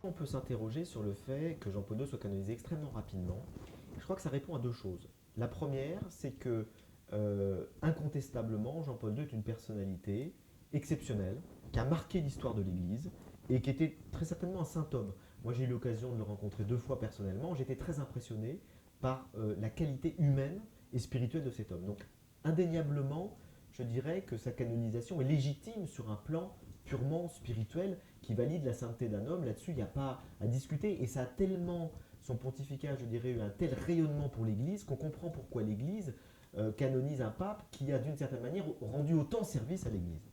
On peut s'interroger sur le fait que Jean-Paul II soit canonisé extrêmement rapidement. Je crois que ça répond à deux choses. La première, c'est que incontestablement, Jean-Paul II est une personnalité exceptionnelle, qui a marqué l'histoire de l'Église et qui était très certainement un saint homme. Moi, j'ai eu l'occasion de le rencontrer deux fois personnellement. J'étais très impressionné par la qualité humaine et spirituelle de cet homme. Donc, indéniablement, je dirais que sa canonisation est légitime sur un plan purement spirituel qui valide la sainteté d'un homme. Là-dessus, il n'y a pas à discuter. Et ça a tellement, son pontificat, je dirais, eu un tel rayonnement pour l'Église qu'on comprend pourquoi l'Église canonise un pape qui a d'une certaine manière rendu autant service à l'Église.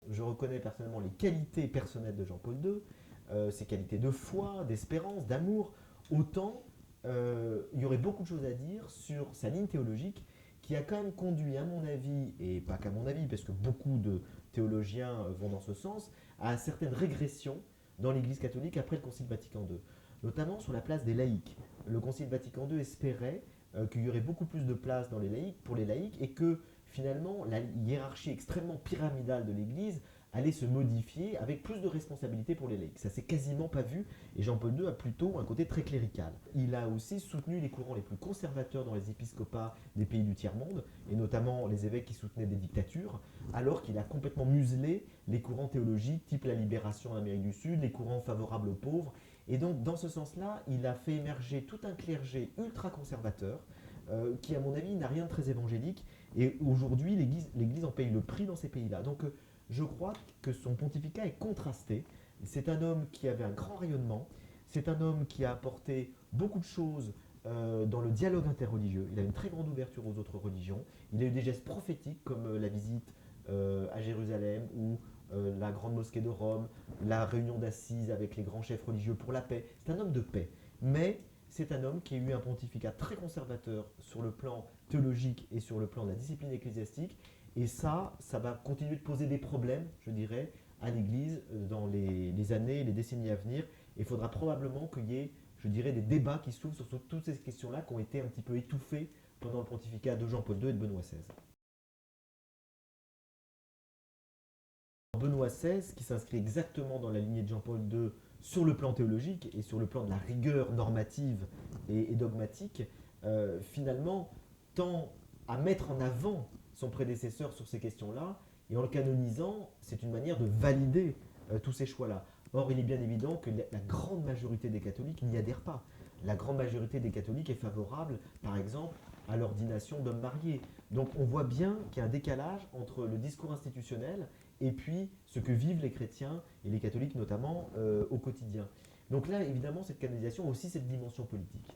Je reconnais personnellement les qualités personnelles de Jean-Paul II, ses qualités de foi, d'espérance, d'amour. Autant, il y aurait beaucoup de choses à dire sur sa ligne théologique qui a quand même conduit, à mon avis, et pas qu'à mon avis, parce que beaucoup de théologiens vont dans ce sens, à certaines régressions dans l'Église catholique après le Concile Vatican II, notamment sur la place des laïcs. Le Concile Vatican II espérait qu'il y aurait beaucoup plus de place dans les laïcs, pour les laïcs et que finalement la hiérarchie extrêmement pyramidale de l'Église allait se modifier avec plus de responsabilités pour les laïcs. Ça s'est quasiment pas vu et Jean-Paul II a plutôt un côté très clérical. Il a aussi soutenu les courants les plus conservateurs dans les épiscopats des pays du tiers-monde et notamment les évêques qui soutenaient des dictatures, alors qu'il a complètement muselé les courants théologiques type la libération en Amérique du Sud, les courants favorables aux pauvres. Et donc dans ce sens-là, il a fait émerger tout un clergé ultra conservateur qui à mon avis n'a rien de très évangélique et aujourd'hui l'Église en paye le prix dans ces pays-là. Donc je crois que son pontificat est contrasté. C'est un homme qui avait un grand rayonnement, c'est un homme qui a apporté beaucoup de choses dans le dialogue interreligieux. Il a une très grande ouverture aux autres religions. Il a eu des gestes prophétiques comme la visite à Jérusalem ou la grande mosquée de Rome, la réunion d'assises avec les grands chefs religieux pour la paix. C'est un homme de paix. Mais c'est un homme qui a eu un pontificat très conservateur sur le plan théologique et sur le plan de la discipline ecclésiastique. Et ça va continuer de poser des problèmes, je dirais, à l'Église dans les années et les décennies à venir. Et il faudra probablement qu'il y ait, je dirais, des débats qui s'ouvrent sur toutes ces questions-là qui ont été un petit peu étouffées pendant le pontificat de Jean-Paul II et de Benoît XVI. Benoît XVI, qui s'inscrit exactement dans la lignée de Jean-Paul II sur le plan théologique et sur le plan de la rigueur normative et dogmatique, finalement tend à mettre en avant son prédécesseur sur ces questions-là, et en le canonisant, c'est une manière de valider tous ces choix-là. Or, il est bien évident que la grande majorité des catholiques n'y adhèrent pas. La grande majorité des catholiques est favorable, par exemple, à l'ordination d'hommes mariés. Donc on voit bien qu'il y a un décalage entre le discours institutionnel et puis ce que vivent les chrétiens et les catholiques notamment au quotidien. Donc là, évidemment, cette canonisation a aussi cette dimension politique.